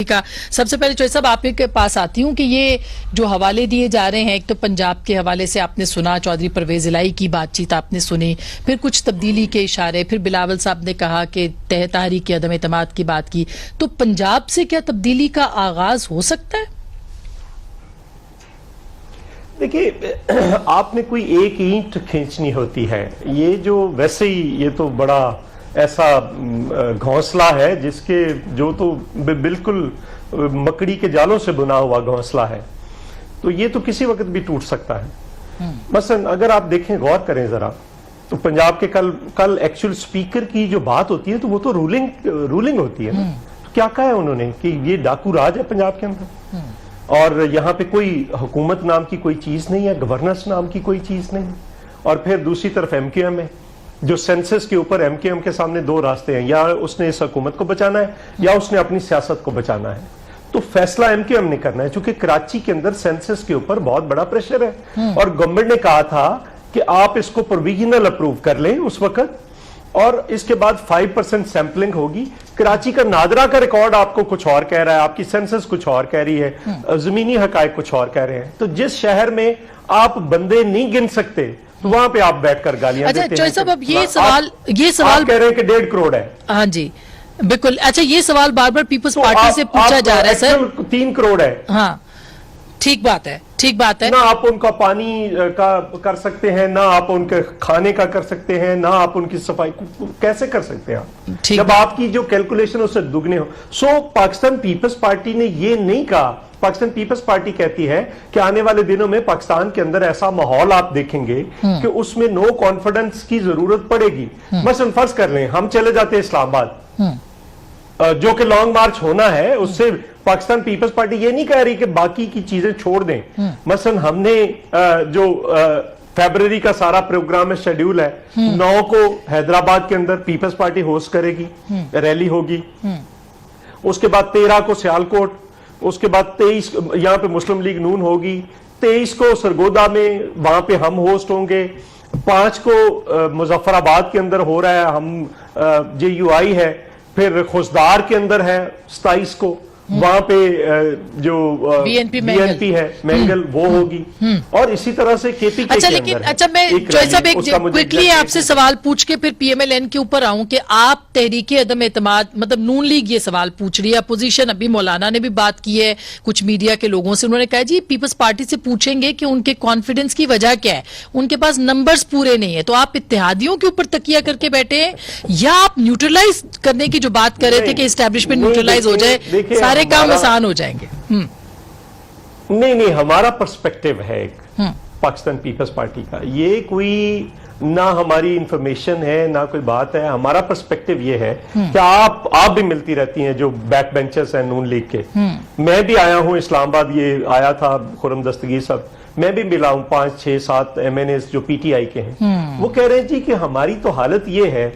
का सबसे पहले चौधरी साहब आपके पास आती हूं कि ये जो हवाले दिए जा रहे हैं, एक तो पंजाब के हवाले से आपने सुना, चौधरी परवेज इलाही की बातचीत आपने सुनी, फिर कुछ तब्दीली के इशारे, फिर बिलावल साहब ने कहा कि तह तहरीक के अदम एतमाद की बात की, तो पंजाब से क्या तब्दीली का आगाज हो सकता है? देखिए, आपने कोई एक ईंट खींचनी होती है, ये जो वैसे ही ये तो बड़ा ऐसा घोंसला है जिसके जो तो बिल्कुल मकड़ी के जालों से बुना हुआ घोंसला है, तो ये तो किसी वक्त भी टूट सकता है। मसलन अगर आप देखें, गौर करें जरा, तो पंजाब के कल एक्चुअल स्पीकर की जो बात होती है तो वो तो रूलिंग होती है ना। तो क्या कहा है उन्होंने कि ये डाकू राज है पंजाब के अंदर, और यहाँ पे कोई हुकूमत नाम की कोई चीज नहीं है, गवर्नेंस नाम की कोई चीज नहीं है। और फिर दूसरी तरफ एमक्यूएम है, जो सेंसस के ऊपर एमक्यूएम के सामने दो रास्ते हैं, या उसने इस हुकूमत को बचाना है या उसने अपनी सियासत को बचाना है। तो फैसला एमक्यूएम ने करना है, क्योंकि कराची के अंदर सेंसस के ऊपर बहुत बड़ा प्रेशर है, और गवर्नमेंट ने कहा था कि आप इसको प्रोविजनल अप्रूव कर लें उस वक्त, और इसके बाद 5% सैंपलिंग होगी। कराची का नादरा का रिकॉर्ड आपको कुछ और कह रहा है, आपकी सेंसस कुछ और कह रही है, जमीनी हकायक कुछ और कह रहे हैं। तो जिस शहर में आप बंदे नहीं गिन सकते, तो वहां पे आप बैठकर गालियां देते हैं। चौधरी साहब, अब ये सवाल कह रहे हैं कि 1.5 करोड़ है। हाँ जी, बिल्कुल। अच्छा, ये सवाल बार बार पीपल्स पार्टी से पूछा जा रहा है सर। 3 करोड़ है। हाँ, ठीक बात है, ठीक बात है। ना आप उनका पानी का कर सकते हैं, ना आप उनके खाने का कर सकते हैं, ना आप उनकी सफाई कैसे कर सकते हैं आप, जब आपकी जो कैलकुलेशन उससे दुगने हो। सो पाकिस्तान पीपल्स पार्टी ने ये नहीं कहा, पाकिस्तान पीपल्स पार्टी कहती है कि आने वाले दिनों में पाकिस्तान के अंदर ऐसा माहौल आप देखेंगे कि उसमें नो कॉन्फिडेंस की जरूरत पड़ेगी। मसलन फर्ज कर लें हम चले जाते हैं इस्लामाबाद, जो कि लॉन्ग मार्च होना है, उससे पाकिस्तान पीपल्स पार्टी ये नहीं कह रही कि बाकी की चीजें छोड़ दें। मसलन हमने जो फरवरी का सारा प्रोग्राम है, शेड्यूल है, 9 को हैदराबाद के अंदर पीपल्स पार्टी होस्ट करेगी, रैली होगी। उसके बाद 13 को सियालकोट, उसके बाद 23 यहां पे मुस्लिम लीग नून होगी, 23 को सरगोदा में वहां पे हम होस्ट होंगे, 5 को मुजफ्फराबाद के अंदर हो रहा है, हम JUI है, फिर खुशदार के अंदर है 27 को, वहां पे जो BNP है मैंगल, वो होगी, और इसी तरह से KPK अच्छा, के लेकिन अंदर अच्छा, मैं चौधरी साहब एक क्विकली आपसे सवाल पूछ के फिर PMLN के ऊपर आऊं कि आप तहरीक अदम एतमाद, मतलब नून लीग ये सवाल पूछ रही है, अपोजिशन, अभी मौलाना ने भी बात की है कुछ मीडिया के लोगों से, उन्होंने कहा जी पीपल्स पार्टी से पूछेंगे कि उनके कॉन्फिडेंस की वजह क्या है, उनके पास नंबर्स पूरे नहीं है। तो आप इत्तेहादियों के ऊपर तकिया करके बैठे हैं, या आप न्यूट्रलाइज करने की जो बात कर रहे थे कि एस्टैब्लिशमेंट न्यूट्रलाइज हो जाए, सारे काम आसान हो जाएंगे? नहीं, हमारा पर्सपेक्टिव है एक पाकिस्तान पीपल्स पार्टी का, ये कोई ना हमारी इंफॉर्मेशन है ना कोई बात है। हमारा पर्सपेक्टिव ये है कि आप भी मिलती रहती हैं जो बैक बेंचर्स हैं नून लीग के। मैं भी आया हूं इस्लामाबाद, ये आया था खुरम दस्तगीर साहब, मैं भी मिला हूं 5, 6, 7 MNAs जो PTI के हैं। वो कह रहे हैं जी कि हमारी तो हालत ये है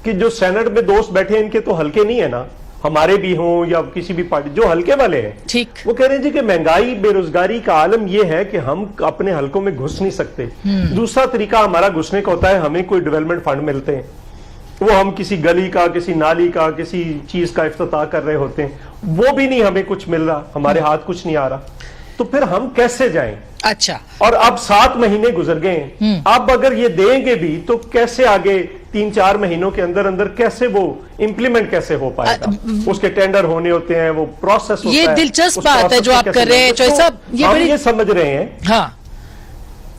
कि जो सेनेट में दोस्त बैठे हैं इनके तो हल्के नहीं है ना, हमारे भी हों या किसी भी पार्टी, जो हल्के वाले हैं, ठीक, वो कह रहे हैं जी कि महंगाई बेरोजगारी का आलम यह है कि हम अपने हल्कों में घुस नहीं सकते। दूसरा तरीका हमारा घुसने का होता है, हमें कोई डेवलपमेंट फंड मिलते हैं, वो हम किसी गली का, किसी नाली का, किसी चीज का इफ्तिताह कर रहे होते हैं, वो भी नहीं हमें कुछ मिल रहा, हमारे हाथ कुछ नहीं आ रहा, तो फिर हम कैसे जाएं? अच्छा, और अब 7 महीने गुजर गए हैं, अब अगर ये देंगे भी तो कैसे आगे 3-4 महीनों के अंदर अंदर कैसे वो इंप्लीमेंट कैसे हो पाएगा? उसके टेंडर होने होते हैं, वो प्रोसेस होता है। ये दिलचस्प बात है जो आप कर रहे हैं चौधरी साहब, ये समझ रहे हैं। हाँ,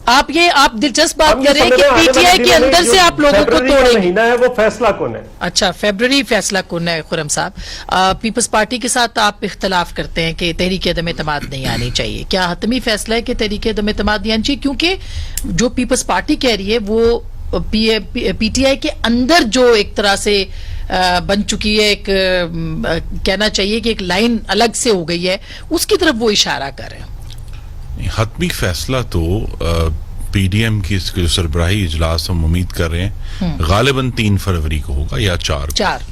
आप दिलचस्प बात कर रहे हैं कि PTI के अंदर से आप लोगों को तोड़ेंगे। महीना है वो फैसला कौन है? अच्छा, फरवरी फैसला कौन है? खुरम साहब, पीपल्स पार्टी के साथ आप इख्तलाफ करते हैं कि तहरीक अदम एतमाद नहीं आनी चाहिए, क्या हतमी फैसला है कि तहरीक अदम एतमाद नहीं आनी चाहिए? क्योंकि जो पीपल्स पार्टी कह रही है वो PTI के अंदर जो एक तरह से बन चुकी है, एक कहना चाहिए कि एक लाइन अलग से हो गई है, उसकी तरफ वो इशारा कर रहे हैं। हतमी फैसला तो PDM की जो सरबराही इजलास हम उम्मीद कर रहे हैं गालिबन 3 फरवरी को होगा या 4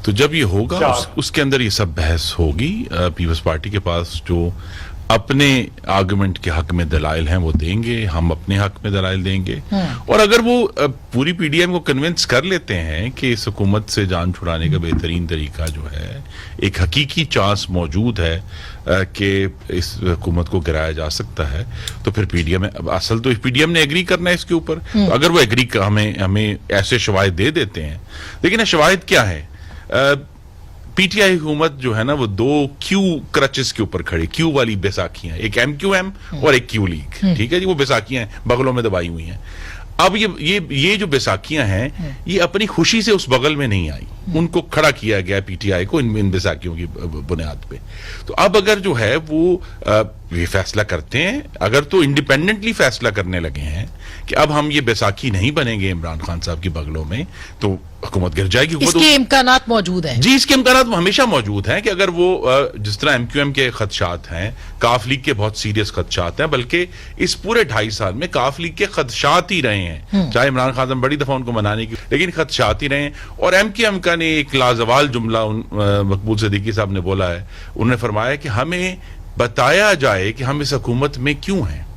तो जब ये होगा उसके अंदर ये सब बहस होगी। पीपल्स पार्टी के पास जो अपने आर्गुमेंट के हक में दलाइल हैं वो देंगे, हम अपने हक में दलाइल देंगे। और अगर वो पूरी पीडीएम को कन्विंस कर लेते हैं कि इस हुकूमत से जान छुड़ाने का बेहतरीन तरीका जो है, एक हकीकी चांस मौजूद है कि इस हुकूमत को गिराया जा सकता है, तो फिर पीडीएम असल तो पीडीएम ने एग्री करना है इसके ऊपर। तो अगर वो एग्री हमें ऐसे शवाहिद दे देते हैं, लेकिन शवाहिद क्या है, पीटीआई हुकूमत जो है ना वो दो क्यू क्रचेस के ऊपर खड़ी, क्यू वाली बैसाखियां, एक एमक्यूएम और एक क्यू लीग, ठीक है जी, वो बैसाखियां बगलों में दबाई हुई हैं। अब ये जो बैसाखियां हैं ये अपनी खुशी से उस बगल में नहीं आई, उनको खड़ा किया गया पीटीआई को इन बैसाखियों की बुनियाद पे। तो अब अगर जो है वो ये फैसला करते हैं, अगर तो इंडिपेंडेंटली फैसला करने लगे हैं कि अब हम ये बैसाखी नहीं बनेंगे इमरान खान साहब की बगलों में, तो हुकूमत गिर जाएगी। इसके इम्कानात मौजूद हैं जी, इसके इम्कानात हमेशा मौजूद हैं कि अगर वो जिस तरह एमक्यूएम के खदशात हैं, काफ लीग के बहुत सीरियस खदशात हैं, बल्कि इस पूरे 2.5 साल में काफ लीग के खदशात ही रहे हैं, चाहे इमरान खान साहब बड़ी दफा उनको मनाने की, लेकिन खदशात ही रहे हैं। और एमक्यूएम का ने एक लाजवाल जुमला मकबूल सिद्दीकी साहब ने बोला है, उन्होंने फरमाया कि हमें बताया जाए कि हम इस हुकूमत में क्यों हैं।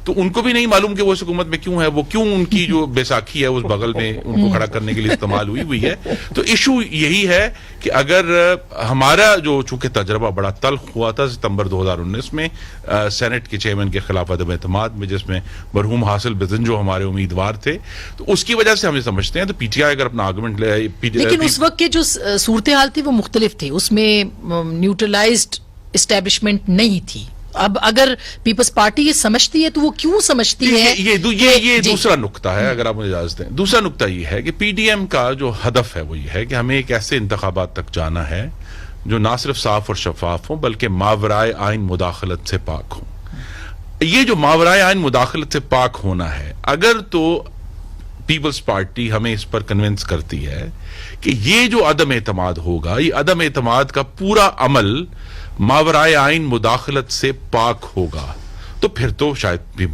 तो उनको भी नहीं मालूम कि वो इस हुकूमत में क्यों है, वो क्यों उनकी जो बैसाखी है उस बगल में उनको खड़ा करने के लिए इस्तेमाल हुई है। तो इशू यही है कि अगर हमारा जो चूंकि तजर्बा बड़ा तल्ख हुआ था सितंबर 2019 में सेनेट के चेयरमैन के खिलाफ अदम एतमाद में, जिसमें मरहूम हासिल बिजन जो हमारे उम्मीदवार थे, तो उसकी वजह से हम ये समझते हैं। तो पीटीआई अगर अपना आर्गुमेंट लेकिन उस वक्त के जो सूरत हाल थी वो मुख्तलिफ थी, उसमें न्यूट्रलाइज्ड एस्टेब्लिशमेंट नहीं थी। अब अगर पीपल्स पार्टी ये समझती है तो वो क्यों समझती है? ये दूसरा नुक्ता है, अगर आप मुझे इजाजत दें। दूसरा नुक्ता ये है कि पीडीएम का जो हदफ है वो ये है कि हमें एक ऐसे इंतखाबात तक जाना है जो ना सिर्फ साफ और शफाफ हो बल्कि मावराए आइन मुदाखलत से पाक हो। ये जो मावराए आइन मुदाखलत से पाक होना है, अगर तो पीपल्स पार्टी हमें इस पर कन्विंस करती है कि ये जो अदम एतमाद होगा, ये अदम एतमाद का पूरा अमल मावराए आइन मुदाखलत से पाक होगा, तो फिर तो शायद भी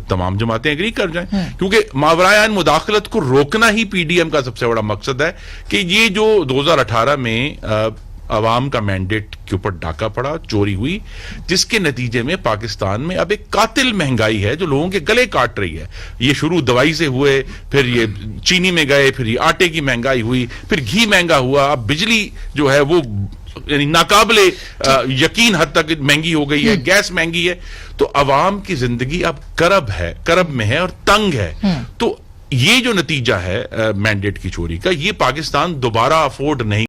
तमाम जमातें एग्री कर जाएं, क्योंकि मावराए आइन मुदाखलत को रोकना ही पीडीएम का सबसे बड़ा मकसद है। कि ये जो 2018 में अवाम का मैंडेट के ऊपर डाका पड़ा, चोरी हुई, जिसके नतीजे में पाकिस्तान में अब एक कातिल महंगाई है जो लोगों के गले काट रही है। ये शुरू दवाई से हुए, फिर ये चीनी में गए, फिर ये आटे की महंगाई हुई, फिर घी महंगा हुआ, अब बिजली जो है वो यानी नाकाबिले यकीन हद तक महंगी हो गई है, गैस महंगी है। तो अवाम की जिंदगी अब करब में है और तंग है। तो ये जो नतीजा है मैंडेट की चोरी का, ये पाकिस्तान दोबारा अफोर्ड नहीं